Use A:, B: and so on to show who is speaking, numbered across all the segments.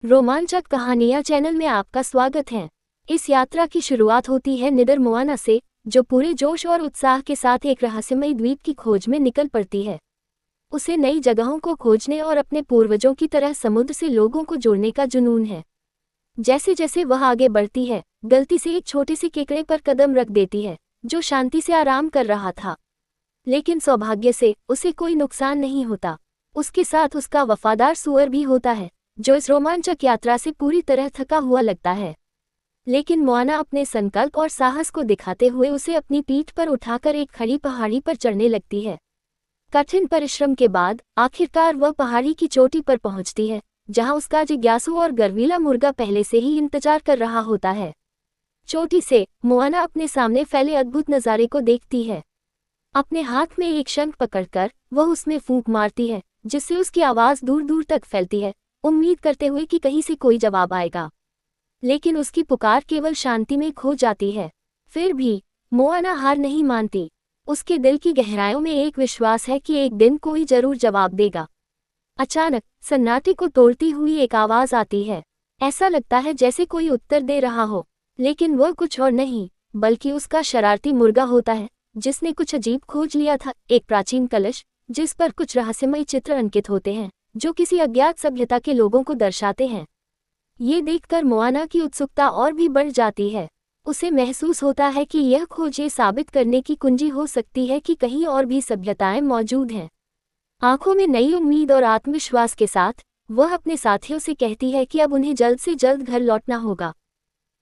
A: रोमांचक कहानियां चैनल में आपका स्वागत है। इस यात्रा की शुरुआत होती है निडर मोआना से, जो पूरे जोश और उत्साह के साथ एक रहस्यमयी द्वीप की खोज में निकल पड़ती है। उसे नई जगहों को खोजने और अपने पूर्वजों की तरह समुद्र से लोगों को जोड़ने का जुनून है। जैसे जैसे वह आगे बढ़ती है, गलती से एक छोटे से केकड़े पर कदम रख देती है, जो शांति से आराम कर रहा था। लेकिन सौभाग्य से उसे कोई नुकसान नहीं होता। उसके साथ उसका वफादार सूअर भी होता है, जो इस रोमांचक यात्रा से पूरी तरह थका हुआ लगता है। लेकिन मोआना अपने संकल्प और साहस को दिखाते हुए उसे अपनी पीठ पर उठाकर एक खड़ी पहाड़ी पर चढ़ने लगती है। कठिन परिश्रम के बाद आखिरकार वह पहाड़ी की चोटी पर पहुंचती है, जहां उसका जिज्ञासु और गर्वीला मुर्गा पहले से ही इंतजार कर रहा होता है। चोटी से मोआना अपने सामने फैले अद्भुत नज़ारे को देखती है। अपने हाथ में एक शंख पकड़कर वह उसमें फूंक मारती है, जिससे उसकी आवाज़ दूर दूर तक फैलती है, उम्मीद करते हुए कि कहीं से कोई जवाब आएगा। लेकिन उसकी पुकार केवल शांति में खो जाती है। फिर भी मोआना हार नहीं मानती। उसके दिल की गहराइयों में एक विश्वास है कि एक दिन कोई जरूर जवाब देगा। अचानक सन्नाटे को तोड़ती हुई एक आवाज़ आती है। ऐसा लगता है जैसे कोई उत्तर दे रहा हो, लेकिन वह कुछ और नहीं बल्कि उसका शरारती मुर्गा होता है, जिसने कुछ अजीब खोज लिया था। एक प्राचीन कलश, जिस पर कुछ रहस्यमय चित्र अंकित होते हैं, जो किसी अज्ञात सभ्यता के लोगों को दर्शाते हैं। ये देखकर मोआना की उत्सुकता और भी बढ़ जाती है। उसे महसूस होता है कि यह खोज ये साबित करने की कुंजी हो सकती है कि कहीं और भी सभ्यताएं मौजूद हैं। आंखों में नई उम्मीद और आत्मविश्वास के साथ वह अपने साथियों से कहती है कि अब उन्हें जल्द से जल्द घर लौटना होगा।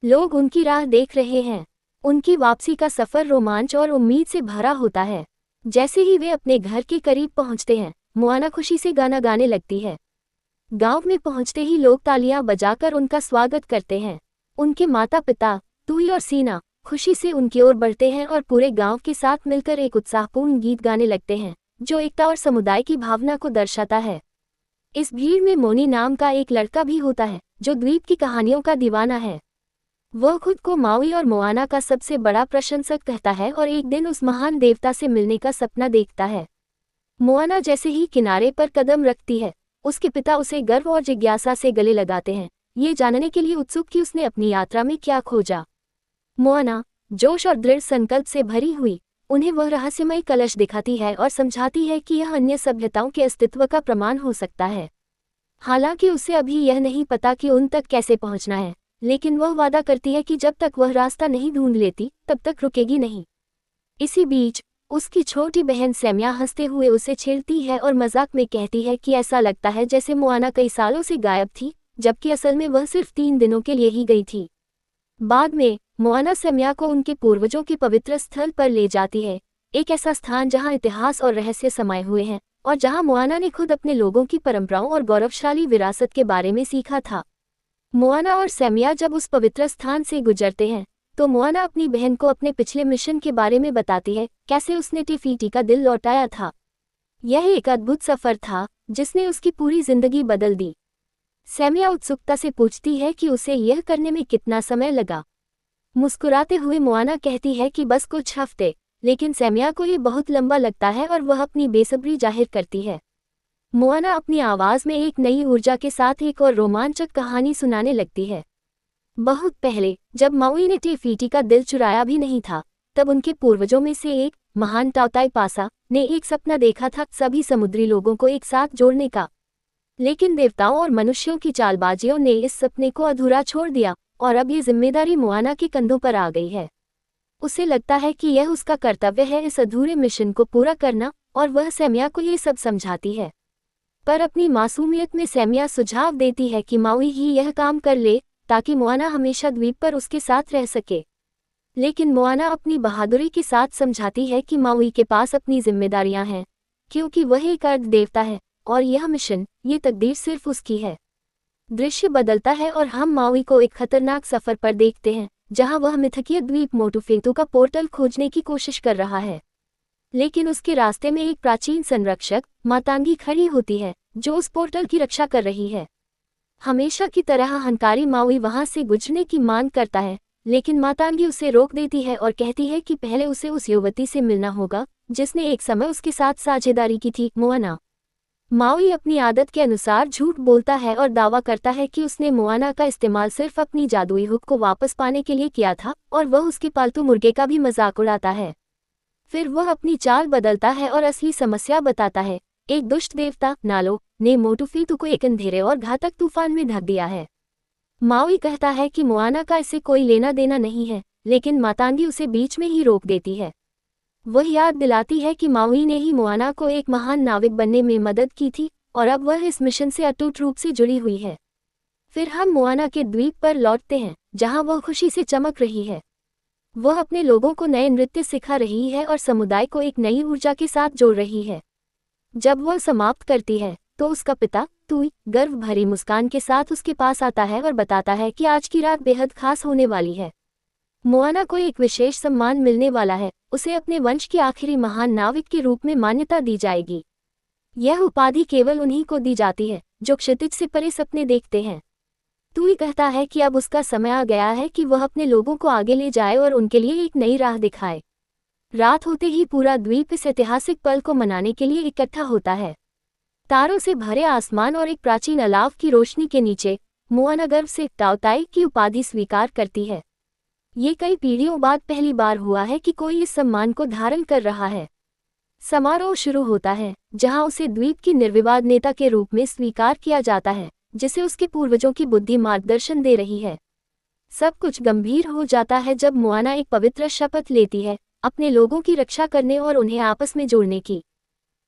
A: लोग उनकी राह देख रहे हैं। उनकी वापसी का सफर रोमांच और उम्मीद से भरा होता है। जैसे ही वे अपने घर के करीब पहुंचते हैं, मोआना खुशी से गाना गाने लगती है। गांव में पहुंचते ही लोग तालियां बजाकर उनका स्वागत करते हैं। उनके माता पिता तुई और सीना खुशी से उनकी ओर बढ़ते हैं और पूरे गांव के साथ मिलकर एक उत्साहपूर्ण गीत गाने लगते हैं, जो एकता और समुदाय की भावना को दर्शाता है। इस भीड़ में मोनी नाम का एक लड़का भी होता है, जो द्वीप की कहानियों का दीवाना है। वह खुद को माउई और मोआना का सबसे बड़ा प्रशंसक कहता है और एक दिन उस महान देवता से मिलने का सपना देखता है। मोआना जैसे ही किनारे पर कदम रखती है, उसके पिता उसे गर्व और जिज्ञासा से गले लगाते हैं, ये जानने के लिए उत्सुक कि उसने अपनी यात्रा में क्या खोजा। मोआना जोश और दृढ़ संकल्प से भरी हुई उन्हें वह रहस्यमय कलश दिखाती है और समझाती है कि यह अन्य सभ्यताओं के अस्तित्व का प्रमाण हो सकता है। हालांकि उसे अभी यह नहीं पता कि उन तक कैसे पहुंचना है, लेकिन वह वादा करती है कि जब तक वह रास्ता नहीं ढूंढ लेती तब तक रुकेगी नहीं। इसी बीच उसकी छोटी बहन सैमिया हंसते हुए उसे छेड़ती है और मजाक में कहती है कि ऐसा लगता है जैसे मोआना कई सालों से गायब थी, जबकि असल में वह सिर्फ 3 दिनों के लिए ही गई थी। बाद में मोआना सैमिया को उनके पूर्वजों के पवित्र स्थल पर ले जाती है, एक ऐसा स्थान जहां इतिहास और रहस्य समाये हुए हैं और जहां मोआना ने खुद अपने लोगों की परंपराओं और गौरवशाली विरासत के बारे में सीखा था। मोआना और सैमिया जब उस पवित्र स्थान से गुजरते हैं, तो मोआना अपनी बहन को अपने पिछले मिशन के बारे में बताती है, कैसे उसने टेफिटी का दिल लौटाया था। यह एक अद्भुत सफर था जिसने उसकी पूरी जिंदगी बदल दी। सैमिया उत्सुकता से पूछती है कि उसे यह करने में कितना समय लगा। मुस्कुराते हुए मोआना कहती है कि बस कुछ हफ्ते, लेकिन सैमिया को ये बहुत लंबा लगता है और वह अपनी बेसब्री जाहिर करती है। मोआना अपनी आवाज़ में एक नई ऊर्जा के साथ एक और रोमांचक कहानी सुनाने लगती है। बहुत पहले, जब माउई ने टेफिटी का दिल चुराया भी नहीं था, तब उनके पूर्वजों में से एक महान टाओताई पासा ने एक सपना देखा था, सभी समुद्री लोगों को एक साथ जोड़ने का। लेकिन देवताओं और मनुष्यों की चालबाजियों ने इस सपने को अधूरा छोड़ दिया और अब ये जिम्मेदारी मोआना के कंधों पर आ गई है। उसे लगता है कि यह उसका कर्तव्य है इस अधूरे मिशन को पूरा करना, और वह सैमिया को ये सब समझाती है। पर अपनी मासूमियत में सैमिया सुझाव देती है कि माउई ही यह काम कर ले, ताकि मोआना हमेशा द्वीप पर उसके साथ रह सके। लेकिन मोआना अपनी बहादुरी के साथ समझाती है कि माउई के पास अपनी जिम्मेदारियां हैं, क्योंकि वह एक अर्ध देवता है और यह मिशन, ये तकदीर सिर्फ उसकी है। दृश्य बदलता है और हम माउई को एक खतरनाक सफर पर देखते हैं, जहां वह मिथकीय द्वीप मोटुफेतु का पोर्टल खोजने की कोशिश कर रहा है। लेकिन उसके रास्ते में एक प्राचीन संरक्षक मातांगी खड़ी होती है, जो उस पोर्टल की रक्षा कर रही है। हमेशा की तरह हंकारी माउई वहां से गुजरने की मांग करता है, लेकिन मातांगी उसे रोक देती है और कहती है कि पहले उसे उस युवती से मिलना होगा जिसने एक समय उसके साथ साझेदारी की थी, मोआना। माउई अपनी आदत के अनुसार झूठ बोलता है और दावा करता है कि उसने मोआना का इस्तेमाल सिर्फ अपनी जादुई हुक को वापस पाने के लिए किया था और वह उसके पालतू मुर्गे का भी मजाक उड़ाता है। फिर वह अपनी चाल बदलता है और असली समस्या बताता है। एक दुष्ट देवता नालो ने मोटुफेतू को एक अंधेरे और घातक तूफान में ढक दिया है। माउई कहता है कि मोआना का इससे कोई लेना देना नहीं है, लेकिन मातांगी उसे बीच में ही रोक देती है। वह याद दिलाती है कि माउई ने ही मोआना को एक महान नाविक बनने में मदद की थी और अब वह इस मिशन से अटूट रूप से जुड़ी हुई है। फिर हम मोआना के द्वीप पर लौटते हैं, जहां वह खुशी से चमक रही है। वह अपने लोगों को नए नृत्य सिखा रही है और समुदाय को एक नई ऊर्जा के साथ जोड़ रही है। जब वह समाप्त करती है तो उसका पिता तुई गर्व भरी मुस्कान के साथ उसके पास आता है और बताता है कि आज की रात बेहद खास होने वाली है। मोआना को एक विशेष सम्मान मिलने वाला है, उसे अपने वंश की आखिरी महान नाविक के रूप में मान्यता दी जाएगी। यह उपाधि केवल उन्हीं को दी जाती है जो क्षितिज से परे सपने देखते हैं। तुई कहता है कि अब उसका समय आ गया है कि वह अपने लोगों को आगे ले जाए और उनके लिए एक नई राह दिखाए। रात होते ही पूरा द्वीप इस ऐतिहासिक पल को मनाने के लिए इकट्ठा होता है। तारों से भरे आसमान और एक प्राचीन अलाव की रोशनी के नीचे मोआना गर्व से टाओताई की उपाधि स्वीकार करती है। ये कई पीढ़ियों बाद पहली बार हुआ है कि कोई इस सम्मान को धारण कर रहा है। समारोह शुरू होता है, जहां उसे द्वीप की निर्विवाद नेता के रूप में स्वीकार किया जाता है, जिसे उसके पूर्वजों की बुद्धि मार्गदर्शन दे रही है। सब कुछ गंभीर हो जाता है जब मोआना एक पवित्र शपथ लेती है, अपने लोगों की रक्षा करने और उन्हें आपस में जोड़ने की।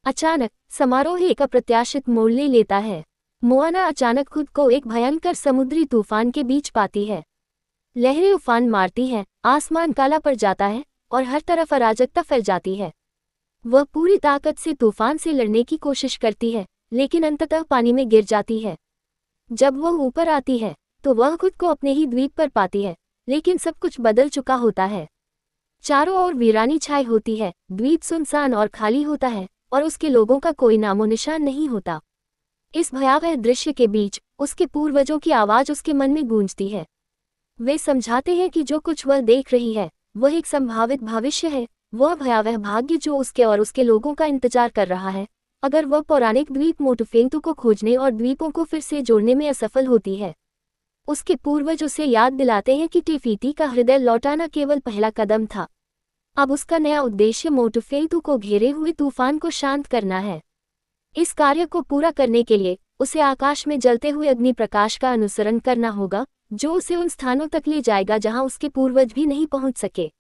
A: अचानक समारोह एक अप्रत्याशित मोड़ ले लेता है। मोआना अचानक खुद को एक भयंकर समुद्री तूफान के बीच पाती है। लहरें उफान मारती हैं, आसमान काला पड़ जाता है और हर तरफ अराजकता फैल जाती है। वह पूरी ताकत से तूफान से लड़ने की कोशिश करती है, लेकिन अंततः पानी में गिर जाती है। जब वह ऊपर आती है तो वह खुद को अपने ही द्वीप पर पाती है, लेकिन सब कुछ बदल चुका होता है। चारों ओर वीरानी छाई होती है, द्वीप सुनसान और खाली होता है और उसके लोगों का कोई नामो निशान नहीं होता। इस भयावह दृश्य के बीच उसके पूर्वजों की आवाज उसके मन में गूंजती है। वे समझाते हैं कि जो कुछ वह देख रही है वह एक संभावित भविष्य है, वह भयावह भाग्य जो उसके और उसके लोगों का इंतजार कर रहा है अगर वह पौराणिक द्वीप मोटुफेतू को खोजने और द्वीपों को फिर से जोड़ने में असफल होती है। उसके पूर्वज उसे याद दिलाते हैं कि टेफिती का हृदय लौटाना केवल पहला कदम था। अब उसका नया उद्देश्य मोटुफेतू को घेरे हुए तूफान को शांत करना है। इस कार्य को पूरा करने के लिए उसे आकाश में जलते हुए अग्नि प्रकाश का अनुसरण करना होगा, जो उसे उन स्थानों तक ले जाएगा जहां उसके पूर्वज भी नहीं पहुंच सके।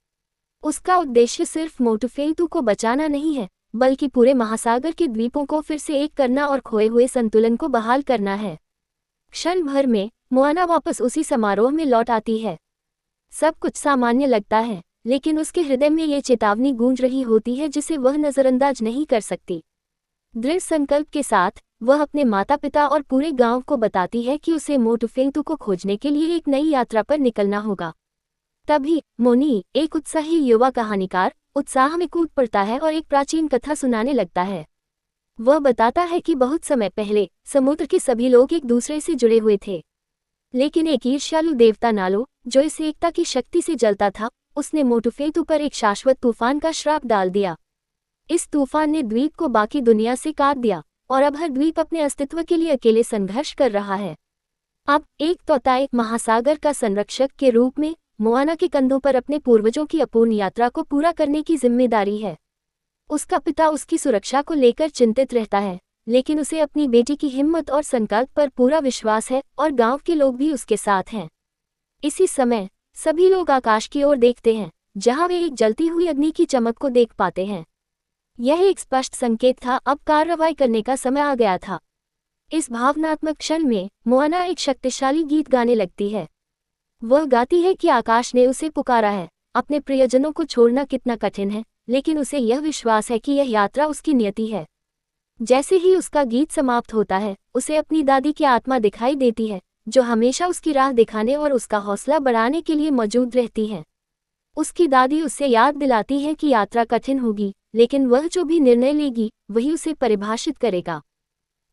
A: उसका उद्देश्य सिर्फ मोटुफेतू को बचाना नहीं है, बल्कि पूरे महासागर के द्वीपों को फिर से एक करना और खोए हुए संतुलन को बहाल करना है। क्षण भर में मोआना वापस उसी समारोह में लौट आती है। सब कुछ सामान्य लगता है, लेकिन उसके हृदय में ये चेतावनी गूंज रही होती है जिसे वह नजरअंदाज नहीं कर सकती। दृढ़ संकल्प के साथ वह अपने माता पिता और पूरे गांव को बताती है कि उसे मोटुफेतू को खोजने के लिए एक नई यात्रा पर निकलना होगा। तभी मोनी, एक उत्साही युवा कहानीकार, उत्साह में कूद पड़ता है और एक प्राचीन कथा सुनाने लगता है। वह बताता है कि बहुत समय पहले समुद्र के सभी लोग एक दूसरे से जुड़े हुए थे, लेकिन एक ईर्ष्यालु देवता नालो, जो इस एकता की शक्ति से जलता था, उसने मोटुफेतू पर एक शाश्वत तूफान का श्राप डाल दिया। इस तूफान ने द्वीप को बाकी दुनिया से काट दिया और अब हर द्वीप अपने अस्तित्व के लिए अकेले संघर्ष कर रहा है। अब एक तोताई महासागर का संरक्षक के रूप में मोआना के कंधों पर अपने पूर्वजों की अपूर्ण यात्रा को पूरा करने की जिम्मेदारी है। उसका पिता उसकी सुरक्षा को लेकर चिंतित रहता है, लेकिन उसे अपनी बेटी की हिम्मत और संकल्प पर पूरा विश्वास है और गांव के लोग भी उसके साथ हैं। इसी समय सभी लोग आकाश की ओर देखते हैं, जहां वे एक जलती हुई अग्नि की चमक को देख पाते हैं। यह एक स्पष्ट संकेत था, अब कार्रवाई करने का समय आ गया था। इस भावनात्मक क्षण में मोआना एक शक्तिशाली गीत गाने लगती है। वह गाती है कि आकाश ने उसे पुकारा है। अपने प्रियजनों को छोड़ना कितना कठिन है, लेकिन उसे यह विश्वास है कि यह यात्रा उसकी नियति है। जैसे ही उसका गीत समाप्त होता है, उसे अपनी दादी की आत्मा दिखाई देती है, जो हमेशा उसकी राह दिखाने और उसका हौसला बढ़ाने के लिए मौजूद रहती है। उसकी दादी उससे याद दिलाती है कि यात्रा कठिन होगी, लेकिन वह जो भी निर्णय लेगी वही उसे परिभाषित करेगा।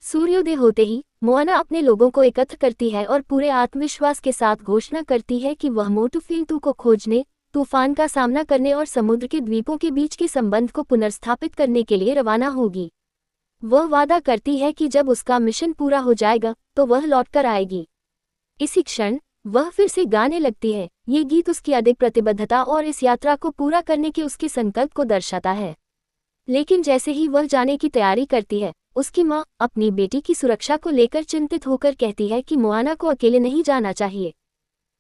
A: सूर्योदय होते ही मोआना अपने लोगों को एकत्र करती है और पूरे आत्मविश्वास के साथ घोषणा करती है कि वह मोटुफेतू को खोजने, तूफान का सामना करने और समुद्र के द्वीपों के बीच के संबंध को पुनर्स्थापित करने के लिए रवाना होगी। वह वादा करती है कि जब उसका मिशन पूरा हो जाएगा तो वह लौटकर आएगी। इसी क्षण वह फिर से गाने लगती है। ये गीत उसकी अधिक प्रतिबद्धता और इस यात्रा को पूरा करने के उसके संकल्प को दर्शाता है। लेकिन जैसे ही वह जाने की तैयारी करती है, उसकी माँ अपनी बेटी की सुरक्षा को लेकर चिंतित होकर कहती है कि मोआना को अकेले नहीं जाना चाहिए।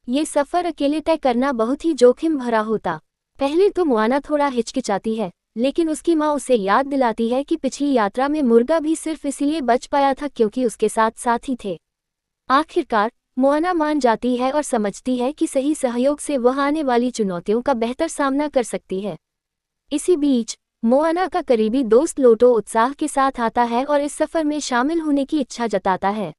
A: ये सफ़र अकेले तय करना बहुत ही जोखिम भरा होता। पहले तो मोआना थोड़ा हिचकिचाती है, लेकिन उसकी माँ उसे याद दिलाती है कि पिछली यात्रा में मुर्गा भी सिर्फ इसलिए बच पाया था क्योंकि उसके साथ साथी थे। आखिरकार मोआना मान जाती है और समझती है कि सही सहयोग से वह आने वाली चुनौतियों का बेहतर सामना कर सकती है। इसी बीच मोआना का करीबी दोस्त लोटो उत्साह के साथ आता है और इस सफ़र में शामिल होने की इच्छा जताता है।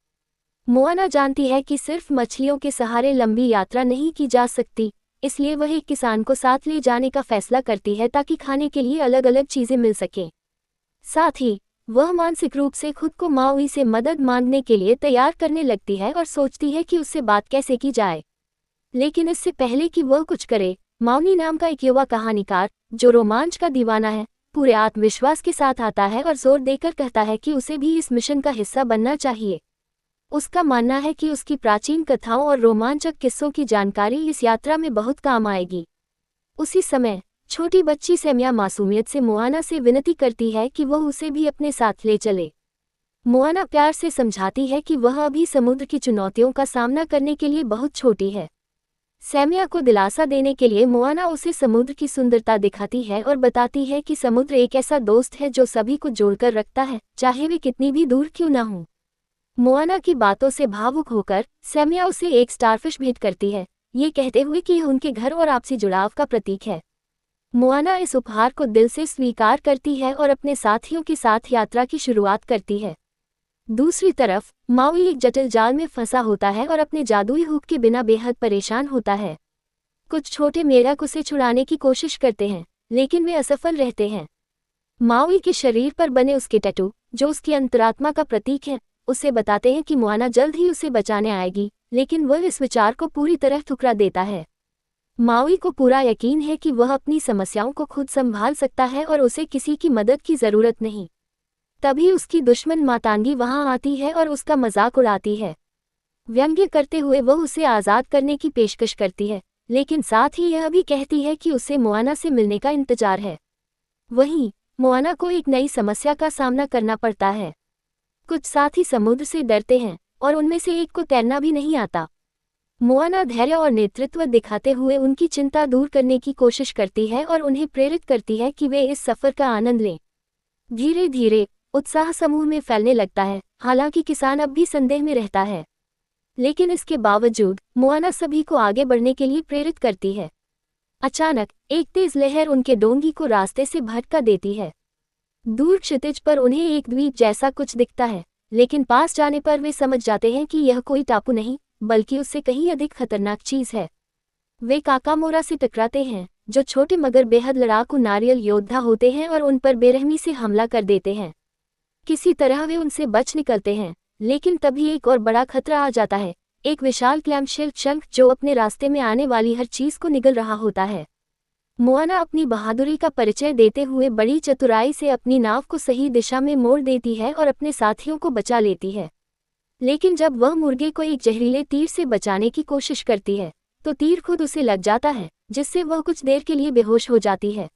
A: मोआना जानती है कि सिर्फ मछलियों के सहारे लंबी यात्रा नहीं की जा सकती, इसलिए वह एक किसान को साथ ले जाने का फैसला करती है ताकि खाने के लिए अलग अलग चीज़ें मिल सकें। साथ ही वह मानसिक रूप से खुद को माउई से मदद मांगने के लिए तैयार करने लगती है और सोचती है कि उससे बात कैसे की जाए। लेकिन इससे पहले कि वह कुछ करे, माउनी नाम का एक युवा कहानीकार, जो रोमांच का दीवाना है, पूरे आत्मविश्वास के साथ आता है और जोर देकर कहता है कि उसे भी इस मिशन का हिस्सा बनना चाहिए। उसका मानना है कि उसकी प्राचीन कथाओं और रोमांचक किस्सों की जानकारी इस यात्रा में बहुत काम आएगी। उसी समय छोटी बच्ची सैमिया मासूमियत से मोआना से विनती करती है कि वह उसे भी अपने साथ ले चले। मोआना प्यार से समझाती है कि वह अभी समुद्र की चुनौतियों का सामना करने के लिए बहुत छोटी है। सैमिया को दिलासा देने के लिए मोआना उसे समुद्र की सुंदरता दिखाती है और बताती है कि समुद्र एक ऐसा दोस्त है जो सभी को जोड़कर रखता है, चाहे वे कितनी भी दूर क्यों ना हों। मोआना की बातों से भावुक होकर सैमिया उसे एक स्टारफिश भेंट करती है, ये कहते हुए कि यह उनके घर और आपसी जुड़ाव का प्रतीक है। मोआना इस उपहार को दिल से स्वीकार करती है और अपने साथियों के साथ यात्रा की शुरुआत करती है। दूसरी तरफ माउई एक जटिल जाल में फंसा होता है और अपने जादुई हुक के बिना बेहद परेशान होता है। कुछ छोटे मेढक उसे छुड़ाने की कोशिश करते हैं, लेकिन वे असफल रहते हैं। माउई के शरीर पर बने उसके टैटू, जो उसकी अंतरात्मा का प्रतीक है, उसे बताते हैं कि मोआना जल्द ही उसे बचाने आएगी, लेकिन वह इस विचार को पूरी तरह ठुकरा देता है। माउई को पूरा यकीन है कि वह अपनी समस्याओं को खुद संभाल सकता है और उसे किसी की मदद की जरूरत नहीं। तभी उसकी दुश्मन मातांगी वहां आती है और उसका मजाक उड़ाती है। व्यंग्य करते हुए वह उसे आज़ाद करने की पेशकश करती है, लेकिन साथ ही यह भी कहती है कि उसे मोआना से मिलने का इंतजार है। वहीं मोआना को एक नई समस्या का सामना करना पड़ता है। कुछ साथी समुद्र से डरते हैं और उनमें से एक को तैरना भी नहीं आता। मोआना धैर्य और नेतृत्व दिखाते हुए उनकी चिंता दूर करने की कोशिश करती है और उन्हें प्रेरित करती है कि वे इस सफ़र का आनंद लें। धीरे धीरे उत्साह समूह में फैलने लगता है, हालांकि किसान अब भी संदेह में रहता है। लेकिन इसके बावजूद मोआना सभी को आगे बढ़ने के लिए प्रेरित करती है। अचानक एक तेज लहर उनके डोंगी को रास्ते से भटका देती है। दूर क्षितिज पर उन्हें एक द्वीप जैसा कुछ दिखता है, लेकिन पास जाने पर वे समझ जाते हैं कि यह कोई टापू नहीं, बल्कि उससे कहीं अधिक खतरनाक चीज है। वे काकामोरा से टकराते हैं, जो छोटे मगर बेहद लड़ाकू नारियल योद्धा होते हैं और उन पर बेरहमी से हमला कर देते हैं। किसी तरह वे उनसे बच निकलते हैं, लेकिन तभी एक और बड़ा खतरा आ जाता है, एक विशाल क्लैमशेल शंख जो अपने रास्ते में आने वाली हर चीज को निगल रहा होता है। मोआना अपनी बहादुरी का परिचय देते हुए बड़ी चतुराई से अपनी नाव को सही दिशा में मोड़ देती है और अपने साथियों को बचा लेती है। लेकिन जब वह मुर्गे को एक जहरीले तीर से बचाने की कोशिश करती है, तो तीर खुद उसे लग जाता है, जिससे वह कुछ देर के लिए बेहोश हो जाती है।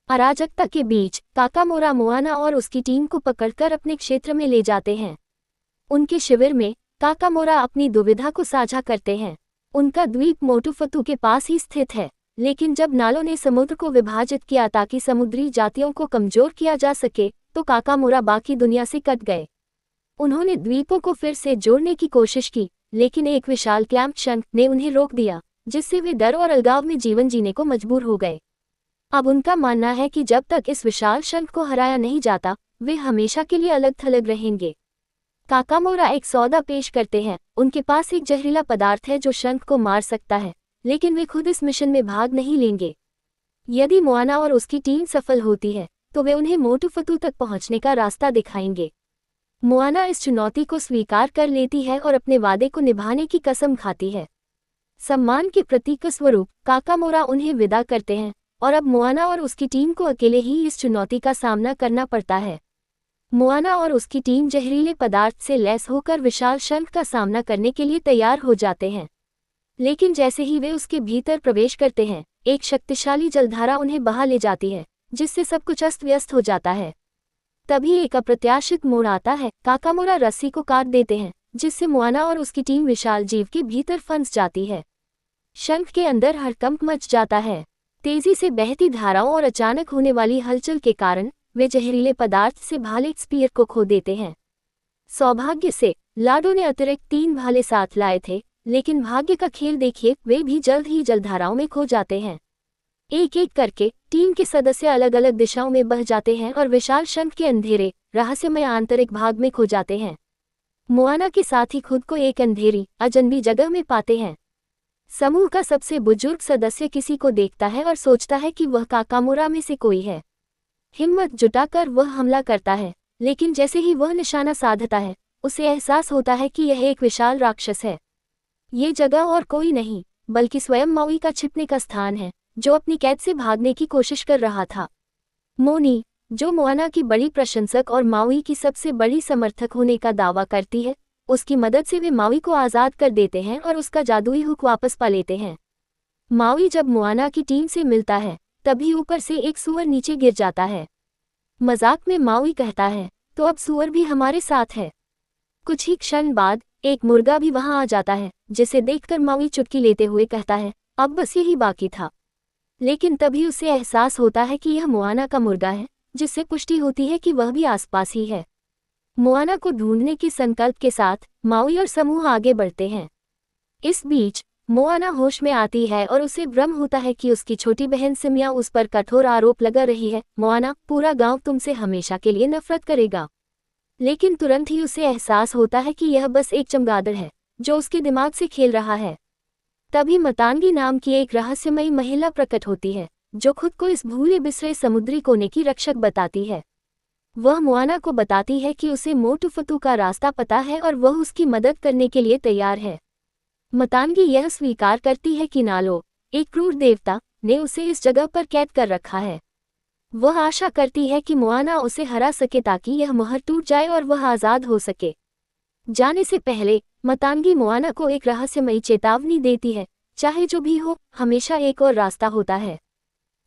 A: अराजकता के बीच काकामोरा मोआना और उसकी टीम को पकड़कर अपने क्षेत्र में ले जाते हैं। उनके शिविर में काकामोरा अपनी दुविधा को साझा करते हैं। उनका द्वीप मोटुफतू के पास ही स्थित है, लेकिन जब नालों ने समुद्र को विभाजित किया ताकि समुद्री जातियों को कमजोर किया जा सके, तो काकामोरा बाकी दुनिया से कट गए। उन्होंने द्वीपों को फिर से जोड़ने की कोशिश की, लेकिन एक विशाल क्लैम्प शंख ने उन्हें रोक दिया, जिससे वे डर और अलगाव में जीवन जीने को मजबूर हो गए। अब उनका मानना है कि जब तक इस विशाल शंख को हराया नहीं जाता, वे हमेशा के लिए अलग थलग रहेंगे। काकामोरा एक सौदा पेश करते हैं। उनके पास एक जहरीला पदार्थ है जो शंख को मार सकता है, लेकिन वे खुद इस मिशन में भाग नहीं लेंगे। यदि मोआना और उसकी टीम सफल होती है, तो वे उन्हें मोटुफतू तक पहुंचने का रास्ता दिखाएंगे। मोआना इस चुनौती को स्वीकार कर लेती है और अपने वादे को निभाने की कसम खाती है। सम्मान के प्रतीक स्वरूप काकामोरा उन्हें विदा करते हैं और अब मोआना और उसकी टीम को अकेले ही इस चुनौती का सामना करना पड़ता है। मोआना और उसकी टीम जहरीले पदार्थ से लैस होकर विशाल शंख का सामना करने के लिए तैयार हो जाते हैं। लेकिन जैसे ही वे उसके भीतर प्रवेश करते हैं, एक शक्तिशाली जलधारा उन्हें बहा ले जाती है, जिससे सब कुछ अस्त व्यस्त हो जाता है। तभी एक अप्रत्याशित मोड़ आता है। काकामोरा रस्सी को काट देते हैं, जिससे मोआना और उसकी टीम विशाल जीव के भीतर फंस जाती है। शंख के अंदर हड़कंप मच जाता है। तेजी से बहती धाराओं और अचानक होने वाली हलचल के कारण वे जहरीले पदार्थ से भाले स्पीयर को खो देते हैं। सौभाग्य से लाडो ने अतिरिक्त 3 भाले साथ लाए थे, लेकिन भाग्य का खेल देखिए, वे भी जल्द ही जलधाराओं में खो जाते हैं। एक एक करके टीम के सदस्य अलग अलग दिशाओं में बह जाते हैं और विशाल शंख के अंधेरे रहस्यमय आंतरिक भाग में खो जाते हैं। मोआना के साथ ही खुद को एक अंधेरी अजनबी जगह में पाते हैं। समूह का सबसे बुजुर्ग सदस्य किसी को देखता है और सोचता है कि वह काकामोरा में से कोई है। हिम्मत जुटाकर वह हमला करता है, लेकिन जैसे ही वह निशाना साधता है, उसे एहसास होता है कि यह एक विशाल राक्षस है। ये जगह और कोई नहीं, बल्कि स्वयं माउई का छिपने का स्थान है, जो अपनी कैद से भागने की कोशिश कर रहा था। मोनी, जो मोआना की बड़ी प्रशंसक और माउई की सबसे बड़ी समर्थक होने का दावा करती है, उसकी मदद से वे माउई को आज़ाद कर देते हैं और उसका जादुई हुक वापस पा लेते हैं। माउई जब मोआना की टीम से मिलता है, तभी ऊपर से एक सूअर नीचे गिर जाता है। मजाक में माउई कहता है, तो अब सूअर भी हमारे साथ है। कुछ ही क्षण बाद एक मुर्गा भी वहां आ जाता है, जिसे देखकर माउई चुटकी लेते हुए कहता है, अब बस यही बाकी था। लेकिन तभी उसे एहसास होता है कि यह मोआना का मुर्गा है, जिससे पुष्टि होती है कि वह भी आसपास ही है। मोआना को ढूंढने के संकल्प के साथ माउई और समूह आगे बढ़ते हैं। इस बीच मोआना होश में आती है और उसे भ्रम होता है कि उसकी छोटी बहन सिमिया उस पर कठोर आरोप लगा रही है। मोआना, पूरा गांव तुमसे हमेशा के लिए नफरत करेगा। लेकिन तुरंत ही उसे एहसास होता है कि यह बस एक चमगादड़ है, जो उसके दिमाग से खेल रहा है। तभी मतांगी नाम की एक रहस्यमयी महिला प्रकट होती है, जो खुद को इस भूले बिसरे समुद्री कोने की रक्षक बताती है। वह मोआना को बताती है कि उसे मोटुफतू का रास्ता पता है और वह उसकी मदद करने के लिए तैयार है। मतांगी यह स्वीकार करती है कि नालो, एक क्रूर देवता, ने उसे इस जगह पर कैद कर रखा है। वह आशा करती है कि मोआना उसे हरा सके ताकि यह मोहर टूट जाए और वह आज़ाद हो सके। जाने से पहले मतांगी मोआना को एक रहस्यमयी चेतावनी देती है, चाहे जो भी हो, हमेशा एक और रास्ता होता है।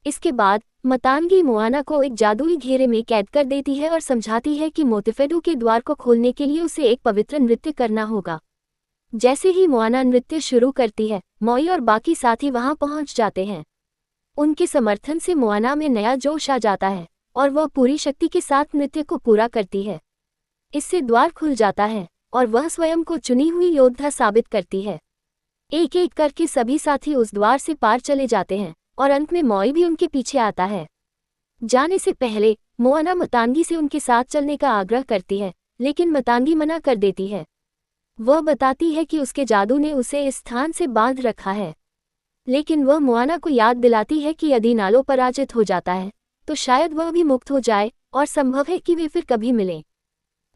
A: इसके बाद मतांगी मोआना को एक जादुई घेरे में कैद कर देती है और समझाती है कि मोतेफेडू के द्वार को खोलने के लिए उसे एक पवित्र नृत्य करना होगा। जैसे ही मोआना नृत्य शुरू करती है, मोई और बाकी साथी वहां पहुंच जाते हैं। उनके समर्थन से मोआना में नया जोश आ जाता है और वह पूरी शक्ति के साथ नृत्य को पूरा करती है। इससे द्वार खुल जाता है और वह स्वयं को चुनी हुई योद्धा साबित करती है। एक एक करके सभी साथी उस द्वार से पार चले जाते हैं और अंत में मोई भी उनके पीछे आता है। जाने से पहले मोआना मतांगी से उनके साथ चलने का आग्रह करती है, लेकिन मतांगी मना कर देती है। वह बताती है कि उसके जादू ने उसे इस स्थान से बांध रखा है। लेकिन वह मोआना को याद दिलाती है कि यदि नालो पराजित हो जाता है, तो शायद वह भी मुक्त हो जाए और संभव है कि वे फिर कभी मिलें।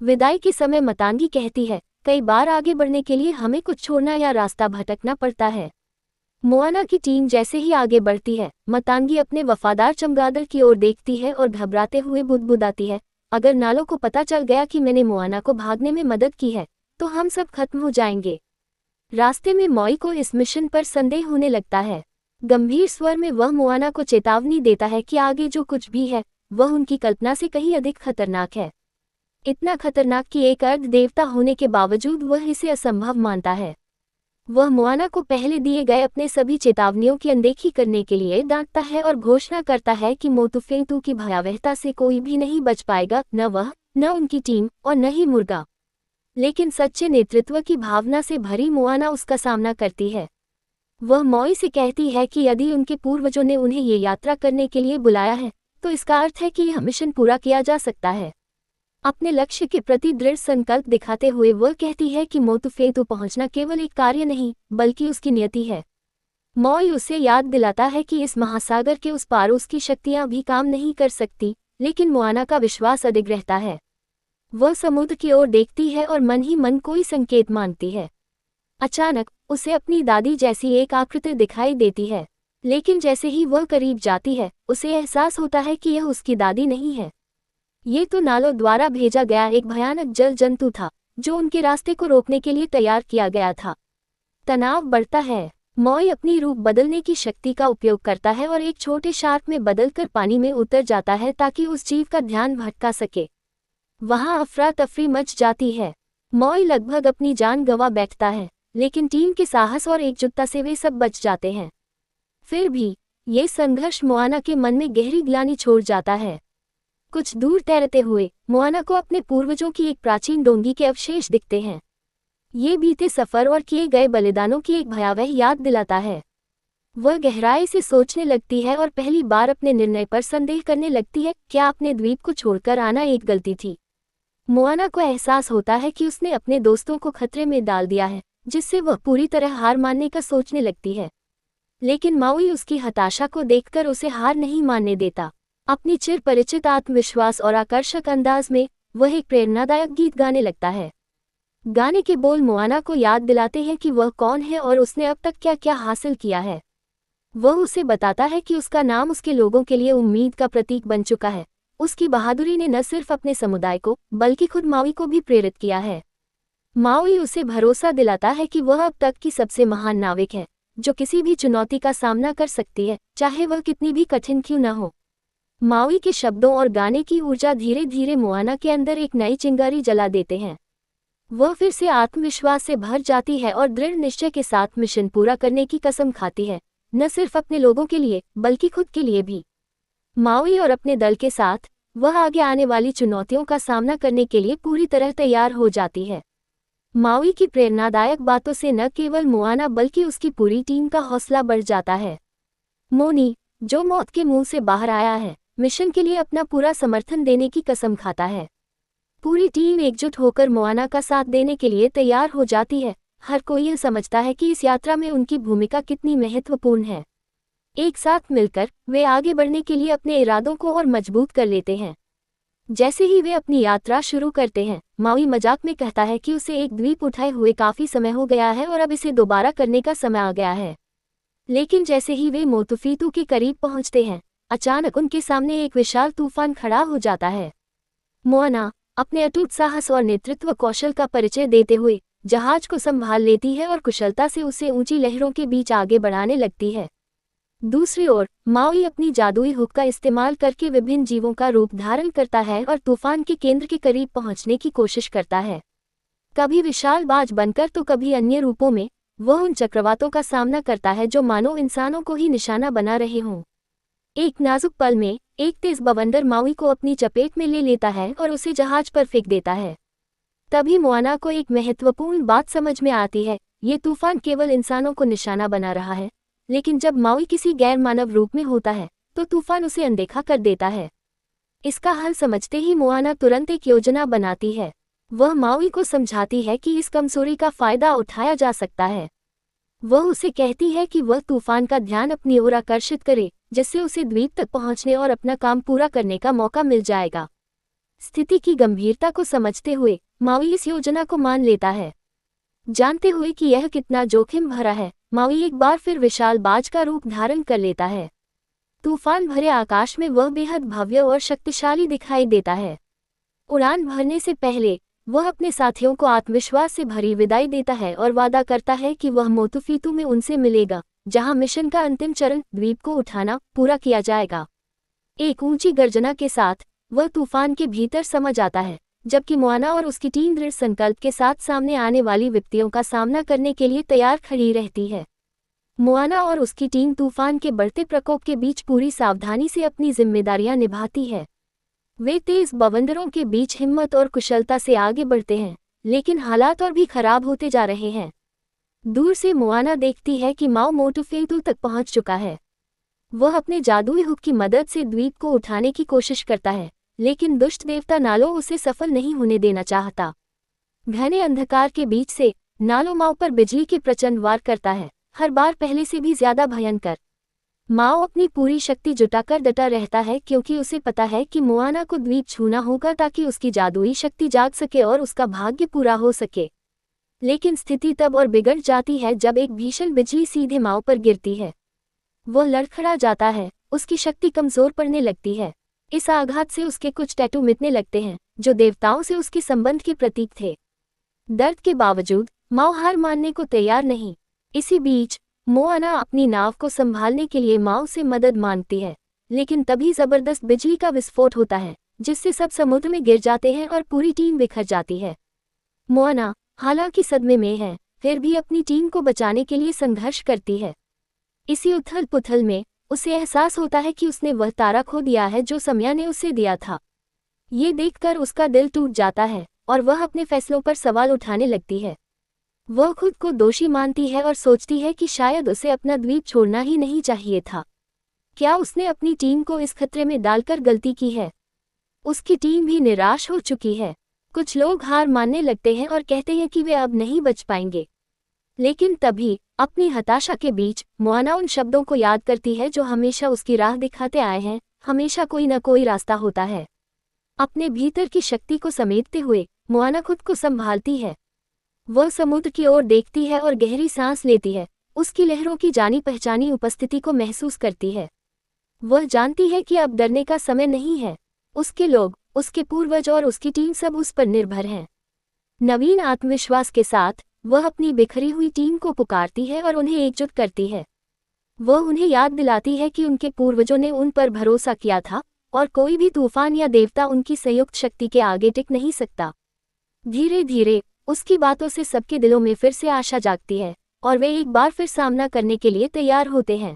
A: विदाई के समय मतांगी कहती है, कई बार आगे बढ़ने के लिए हमें कुछ छोड़ना या रास्ता भटकना पड़ता है। मोआना की टीम जैसे ही आगे बढ़ती है, मतांगी अपने वफादार चमगादड़ की ओर देखती है और घबराते हुए बुदबुदाती है, अगर नालो को पता चल गया कि मैंने मोआना को भागने में मदद की है, तो हम सब खत्म हो जाएंगे। रास्ते में मोई को इस मिशन पर संदेह होने लगता है। गंभीर स्वर में वह मोआना को चेतावनी देता है कि आगे जो कुछ भी है, वह उनकी कल्पना से कहीं अधिक खतरनाक है। इतना खतरनाक कि एक अर्ध देवता होने के बावजूद वह इसे असंभव मानता है। वह मोआना को पहले दिए गए अपने सभी चेतावनियों की अनदेखी करने के लिए डांटता है और घोषणा करता है कि मोतुफेतू की भयावहता से कोई भी नहीं बच पाएगा, न वह, न उनकी टीम और न ही मुर्गा। लेकिन सच्चे नेतृत्व की भावना से भरी मोआना उसका सामना करती है। वह मोई से कहती है कि यदि उनके पूर्वजों ने उन्हें ये यात्रा करने के लिए बुलाया है, तो इसका अर्थ है कि यह मिशन पूरा किया जा सकता है। अपने लक्ष्य के प्रति दृढ़ संकल्प दिखाते हुए वह कहती है कि मोतुफेतू पहुंचना केवल एक कार्य नहीं, बल्कि उसकी नियति है। मोई उसे याद दिलाता है कि इस महासागर के उस पार उसकी शक्तियां भी काम नहीं कर सकती, लेकिन मोआना का विश्वास अडिग रहता है। वह समुद्र की ओर देखती है और मन ही मन कोई संकेत मांगती है। अचानक उसे अपनी दादी जैसी एक आकृति दिखाई देती है, लेकिन जैसे ही वह करीब जाती है, उसे एहसास होता है कि यह उसकी दादी नहीं है। ये तो नालो द्वारा भेजा गया एक भयानक जल जंतु था, जो उनके रास्ते को रोकने के लिए तैयार किया गया था। तनाव बढ़ता है। मॉय अपनी रूप बदलने की शक्ति का उपयोग करता है और एक छोटे शार्क में बदलकर पानी में उतर जाता है ताकि उस जीव का ध्यान भटका सके। वहां अफरा तफरी मच जाती है। मॉय लगभग अपनी जान गंवा बैठता है, लेकिन टीम के साहस और एकजुटता से वे सब बच जाते हैं। फिर भी ये संघर्ष मोआना के मन में गहरी ग्लानि छोड़ जाता है। कुछ दूर तैरते हुए मोआना को अपने पूर्वजों की एक प्राचीन डोंगी के अवशेष दिखते हैं। ये बीते सफर और किए गए बलिदानों की एक भयावह याद दिलाता है। वह गहराई से सोचने लगती है और पहली बार अपने निर्णय पर संदेह करने लगती है, क्या अपने द्वीप को छोड़कर आना एक गलती थी। मोआना को एहसास होता है कि उसने अपने दोस्तों को खतरे में डाल दिया है, जिससे वह पूरी तरह हार मानने का सोचने लगती है। लेकिन माउई उसकी हताशा को देखकर उसे हार नहीं मानने देता। अपनी चिर परिचित आत्मविश्वास और आकर्षक अंदाज में वह एक प्रेरणादायक गीत गाने लगता है। गाने के बोल मोआना को याद दिलाते हैं कि वह कौन है और उसने अब तक क्या क्या हासिल किया है। वह उसे बताता है कि उसका नाम उसके लोगों के लिए उम्मीद का प्रतीक बन चुका है। उसकी बहादुरी ने न सिर्फ अपने समुदाय को बल्कि खुद माउई को भी प्रेरित किया है। माउई उसे भरोसा दिलाता है कि वह अब तक की सबसे महान नाविक है, जो किसी भी चुनौती का सामना कर सकती है, चाहे वह कितनी भी कठिन क्यों न हो। माउई के शब्दों और गाने की ऊर्जा धीरे धीरे मोआना के अंदर एक नई चिंगारी जला देते हैं। वह फिर से आत्मविश्वास से भर जाती है और दृढ़ निश्चय के साथ मिशन पूरा करने की कसम खाती है, न सिर्फ अपने लोगों के लिए बल्कि खुद के लिए भी। माउई और अपने दल के साथ वह आगे आने वाली चुनौतियों का सामना करने के लिए पूरी तरह तैयार हो जाती है। माउई की प्रेरणादायक बातों से न केवल मोआना बल्कि उसकी पूरी टीम का हौसला बढ़ जाता है। मोनी, जो मौत के मुंह से बाहर आया है, मिशन के लिए अपना पूरा समर्थन देने की कसम खाता है। पूरी टीम एकजुट होकर मोआना का साथ देने के लिए तैयार हो जाती है। हर कोई यह समझता है कि इस यात्रा में उनकी भूमिका कितनी महत्वपूर्ण है। एक साथ मिलकर वे आगे बढ़ने के लिए अपने इरादों को और मजबूत कर लेते हैं। जैसे ही वे अपनी यात्रा शुरू करते हैं, माउई मजाक में कहता है कि उसे एक द्वीप उठाए हुए काफी समय हो गया है और अब इसे दोबारा करने का समय आ गया है। लेकिन जैसे ही वे मोतुफीतू के करीब पहुंचते हैं, अचानक उनके सामने एक विशाल तूफान खड़ा हो जाता है। मोआना अपने अटूट साहस और नेतृत्व कौशल का परिचय देते हुए जहाज को संभाल लेती है और कुशलता से उसे ऊंची लहरों के बीच आगे बढ़ाने लगती है। दूसरी ओर माउई अपनी जादुई हुक का इस्तेमाल करके विभिन्न जीवों का रूप धारण करता है और तूफान के केंद्र के करीब पहुंचने की कोशिश करता है। कभी विशाल बाज बनकर तो कभी अन्य रूपों में वह उन चक्रवातों का सामना करता है जो मानो इंसानों को ही निशाना बना रहे हों। एक नाजुक पल में एक तेज बवंडर माउई को अपनी चपेट में ले लेता है और उसे जहाज पर फेंक देता है। तभी मोआना को एक महत्वपूर्ण बात समझ में आती है, ये तूफान केवल इंसानों को निशाना बना रहा है, लेकिन जब माउई किसी गैर मानव रूप में होता है तो तूफान उसे अनदेखा कर देता है। इसका हल समझते ही मोआना तुरंत एक योजना बनाती है। वह माउई को समझाती है कि इस कमजोरी का फायदा उठाया जा सकता है। वह उसे कहती है कि वह तूफान का ध्यान अपनी ओर आकर्षित करे, जिससे उसे द्वीप तक पहुंचने और अपना काम पूरा करने का मौका मिल जाएगा। स्थिति की गंभीरता को समझते हुए माउई इस योजना को मान लेता है। जानते हुए कि यह कितना जोखिम भरा है, माउई एक बार फिर विशाल बाज का रूप धारण कर लेता है। तूफान भरे आकाश में वह बेहद भव्य और शक्तिशाली दिखाई देता है। उड़ान भरने से पहले वह अपने साथियों को आत्मविश्वास से भरी विदाई देता है और वादा करता है कि वह मोतुफीतू में उनसे मिलेगा, जहां मिशन का अंतिम चरण द्वीप को उठाना पूरा किया जाएगा। एक ऊंची गर्जना के साथ वह तूफान के भीतर समा जाता है, जबकि मोआना और उसकी टीम दृढ़ संकल्प के साथ सामने आने वाली विपत्तियों का सामना करने के लिए तैयार खड़ी रहती है। मोआना और उसकी टीम तूफान के बढ़ते प्रकोप के बीच पूरी सावधानी से अपनी जिम्मेदारियां निभाती है। वे तेज बवंडरों के बीच हिम्मत और कुशलता से आगे बढ़ते हैं, लेकिन हालात और भी खराब होते जा रहे हैं। दूर से मोआना देखती है कि माओ मोटुफेतु तक पहुंच चुका है। वह अपने जादुई हुक की मदद से द्वीप को उठाने की कोशिश करता है, लेकिन दुष्ट देवता नालो उसे सफल नहीं होने देना चाहता। घने अंधकार के बीच से नालो माओ पर बिजली के प्रचंड वार करता है, हर बार पहले से भी ज्यादा भयंकर। माओ अपनी पूरी शक्ति जुटाकर डटा रहता है, क्योंकि उसे पता है कि मोआना को द्वीप छूना होगा ताकि उसकी जादुई शक्ति जाग सके और उसका भाग्य पूरा हो सके। लेकिन स्थिति तब और बिगड़ जाती है जब एक भीषण बिजली सीधे माओ पर गिरती है। वह लड़खड़ा जाता है, उसकी शक्ति कमजोर पड़ने लगती है। इस आघात से उसके कुछ टैटू मिटने लगते हैं जो देवताओं से उसके संबंध के प्रतीक थे। दर्द के बावजूद माओ हार मानने को तैयार नहीं। इसी बीच मोआना अपनी नाव को संभालने के लिए माओ से मदद मांगती है, लेकिन तभी जबरदस्त बिजली का विस्फोट होता है जिससे सब समुद्र में गिर जाते हैं और पूरी टीम बिखर जाती है। मोआना हालांकि सदमे में है, फिर भी अपनी टीम को बचाने के लिए संघर्ष करती है। इसी उथल पुथल में उसे एहसास होता है कि उसने वह तारा खो दिया है जो समया ने उसे दिया था। ये देखकर उसका दिल टूट जाता है और वह अपने फैसलों पर सवाल उठाने लगती है। वह खुद को दोषी मानती है और सोचती है कि शायद उसे अपना द्वीप छोड़ना ही नहीं चाहिए था। क्या उसने अपनी टीम को इस खतरे में डालकर गलती की है? उसकी टीम भी निराश हो चुकी है। कुछ लोग हार मानने लगते हैं और कहते हैं कि वे अब नहीं बच पाएंगे। लेकिन तभी अपनी हताशा के बीच मोआना उन शब्दों को याद करती है जो हमेशा उसकी राह दिखाते आए हैं, हमेशा कोई न कोई रास्ता होता है। अपने भीतर की शक्ति को समेटते हुए मोआना खुद को संभालती है। वह समुद्र की ओर देखती है और गहरी सांस लेती है, उसकी लहरों की जानी पहचानी उपस्थिति को महसूस करती है। वह जानती है कि अब डरने का समय नहीं है। उसके लोग, उसके पूर्वज और उसकी टीम सब उस पर निर्भर हैं। नवीन आत्मविश्वास के साथ वह अपनी बिखरी हुई टीम को पुकारती है और उन्हें एकजुट करती है। वह उन्हें याद दिलाती है कि उनके पूर्वजों ने उन पर भरोसा किया था और कोई भी तूफान या देवता उनकी संयुक्त शक्ति के आगे टिक नहीं सकता। धीरे धीरे उसकी बातों से सबके दिलों में फिर से आशा जागती है और वे एक बार फिर सामना करने के लिए तैयार होते हैं।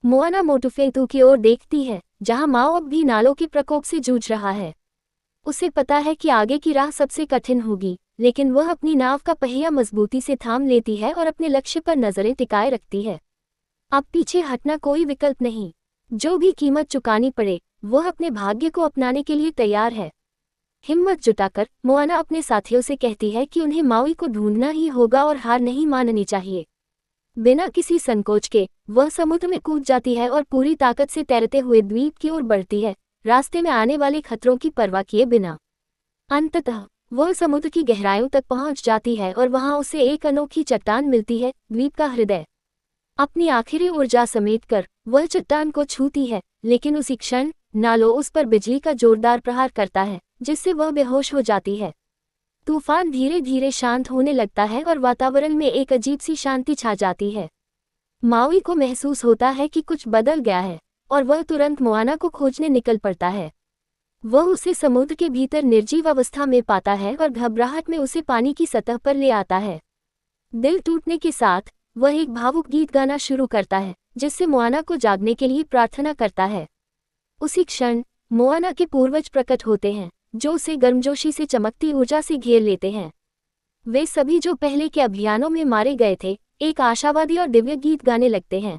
A: मोआना मोटुफेतु की ओर देखती है, जहां माओ अब भी नालों के प्रकोप से जूझ रहा है। उसे पता है कि आगे की राह सबसे कठिन होगी, लेकिन वह अपनी नाव का पहिया मजबूती से थाम लेती है और अपने लक्ष्य पर नजरें टिकाए रखती है। अब पीछे हटना कोई विकल्प नहीं। जो भी कीमत चुकानी पड़े, वह अपने भाग्य को अपनाने के लिए तैयार है। हिम्मत जुटाकर मोआना अपने साथियों से कहती है कि उन्हें माओई को ढूंढना ही होगा और हार नहीं माननी चाहिए। बिना किसी संकोच के वह समुद्र में कूद जाती है और पूरी ताकत से तैरते हुए द्वीप की ओर बढ़ती है, रास्ते में आने वाले खतरों की परवाह किए बिना। अंततः वह समुद्र की गहराइयों तक पहुंच जाती है और वहां उसे एक अनोखी चट्टान मिलती है, द्वीप का हृदय। अपनी आखिरी ऊर्जा समेटकर वह चट्टान को छूती है, लेकिन उसी क्षण नालो उस पर बिजली का जोरदार प्रहार करता है, जिससे वह बेहोश हो जाती है। तूफान धीरे धीरे शांत होने लगता है और वातावरण में एक अजीब सी शांति छा जाती है। माओई को महसूस होता है कि कुछ बदल गया है और वह तुरंत मोआना को खोजने निकल पड़ता है। वह उसे समुद्र के भीतर निर्जीव अवस्था में पाता है और घबराहट में उसे पानी की सतह पर ले आता है। दिल टूटने के साथ वह एक भावुक गीत गाना शुरू करता है, जिससे मोआना को जागने के लिए प्रार्थना करता है। उसी क्षण मोआना के पूर्वज प्रकट होते हैं, जो उसे गर्मजोशी से चमकती ऊर्जा से घेर लेते हैं। वे सभी जो पहले के अभियानों में मारे गए थे, एक आशावादी और दिव्य गीत गाने लगते हैं।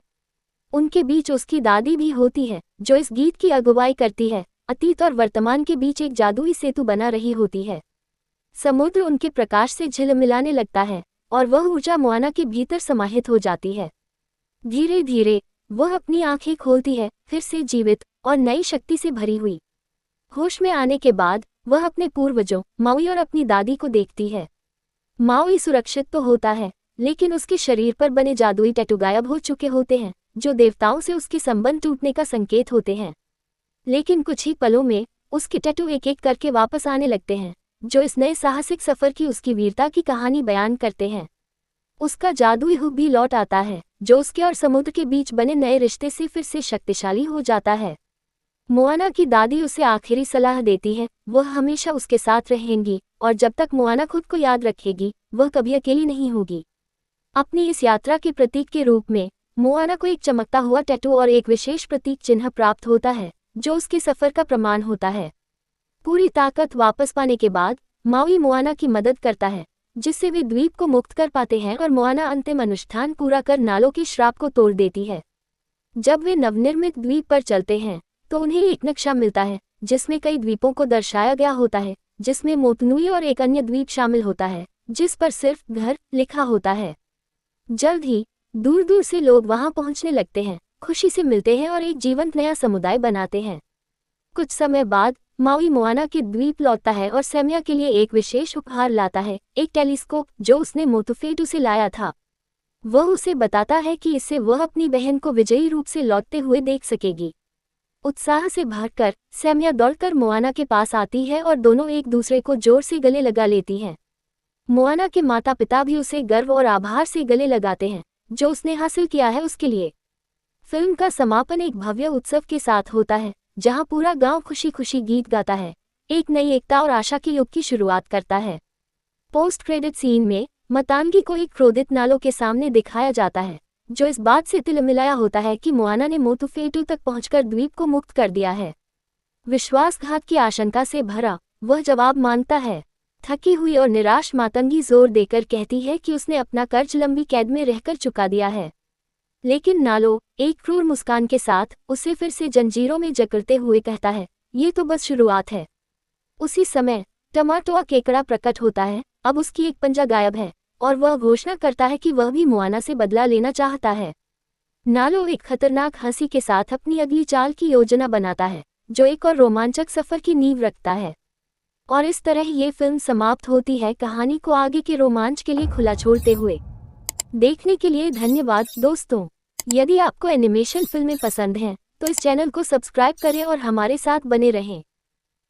A: उनके बीच उसकी दादी भी होती है, जो इस गीत की अगुवाई करती है। अतीत और वर्तमान के बीच एक जादुई सेतु बना रही होती है। समुद्र उनके प्रकाश से झिलमिलाने लगता है और वह ऊर्जा मोआना के भीतर समाहित हो जाती है। धीरे धीरे वह अपनी आंखें खोलती है, फिर से जीवित और नई शक्ति से भरी हुई। होश में आने के बाद वह अपने पूर्वजों माओई और अपनी दादी को देखती है। माओई सुरक्षित तो होता है, लेकिन उसके शरीर पर बने जादुई टैटू गायब हो चुके होते हैं, जो देवताओं से उसके संबंध टूटने का संकेत होते हैं। लेकिन कुछ ही पलों में उसके टैटू एक एक करके वापस आने लगते हैं, जो इस नए साहसिक सफर की उसकी वीरता की कहानी बयान करते हैं। उसका जादुई हुक भी लौट आता है, जो उसके और समुद्र के बीच बने नए रिश्ते से फिर से शक्तिशाली हो जाता है। मोआना की दादी उसे आखिरी सलाह देती है, वह हमेशा उसके साथ रहेंगी और जब तक मोआना खुद को याद रखेगी, वह कभी अकेली नहीं होगी। अपनी इस यात्रा के प्रतीक के रूप में मोआना को एक चमकता हुआ टैटू और एक विशेष प्रतीक चिन्ह प्राप्त होता है, जो उसके सफर का प्रमाण होता है। पूरी ताकत वापस पाने के बाद माओई मोआना की मदद करता है, जिससे वे द्वीप को मुक्त कर पाते हैं और मोआना अंतिम अनुष्ठान पूरा कर नालों के श्राप को तोड़ देती है। जब वे नवनिर्मित द्वीप पर चलते हैं तो उन्हें एक नक्शा मिलता है, जिसमें कई द्वीपों को दर्शाया गया होता है, जिसमें मोतनुई और एक अन्य द्वीप शामिल होता है, जिस पर सिर्फ घर लिखा होता है। जल्द ही दूर दूर से लोग वहां पहुंचने लगते हैं, खुशी से मिलते हैं और एक जीवंत नया समुदाय बनाते हैं। कुछ समय बाद माओई मोआना के द्वीप लौटता है और सेमिया के लिए एक विशेष उपहार लाता है, एक टेलीस्कोप जो उसने मोतुफेटू से लाया था। वह उसे बताता है कि इससे वह अपनी बहन को विजयी रूप से लौटते हुए देख सकेगी। उत्साह से भरकर सैमिया दौड़कर मोआना के पास आती है और दोनों एक दूसरे को जोर से गले लगा लेती हैं। मोआना के माता पिता भी उसे गर्व और आभार से गले लगाते हैं जो उसने हासिल किया है उसके लिए। फिल्म का समापन एक भव्य उत्सव के साथ होता है जहां पूरा गांव खुशी खुशी गीत गाता है, एक नई एकता और आशा के युग की शुरुआत करता है। पोस्ट क्रेडिट सीन में मतांगी को एक क्रोधित नालो के सामने दिखाया जाता है जो इस बात से तिलमिलाया होता है कि मोआना ने मोतुफेटू तक पहुंचकर द्वीप को मुक्त कर दिया है। विश्वासघात की आशंका से भरा वह जवाब मांगता है। थकी हुई और निराश मातंगी जोर देकर कहती है कि उसने अपना कर्ज लंबी कैद में रहकर चुका दिया है, लेकिन नालो एक क्रूर मुस्कान के साथ उसे फिर से जंजीरों में जकड़ते हुए कहता है, ये तो बस शुरुआत है। उसी समय टमाटोआ केकड़ा प्रकट होता है। अब उसकी एक पंजा गायब है और वह घोषणा करता है कि वह भी मोआना से बदला लेना चाहता है। नालो एक खतरनाक हंसी के साथ अपनी अगली चाल की योजना बनाता है जो एक और रोमांचक सफर की नींव रखता है। और इस तरह ये फिल्म समाप्त होती है, कहानी को आगे के रोमांच के लिए खुला छोड़ते हुए। देखने के लिए धन्यवाद दोस्तों। यदि आपको एनिमेशन फिल्में पसंद हैं तो इस चैनल को सब्सक्राइब करें और हमारे साथ बने रहें।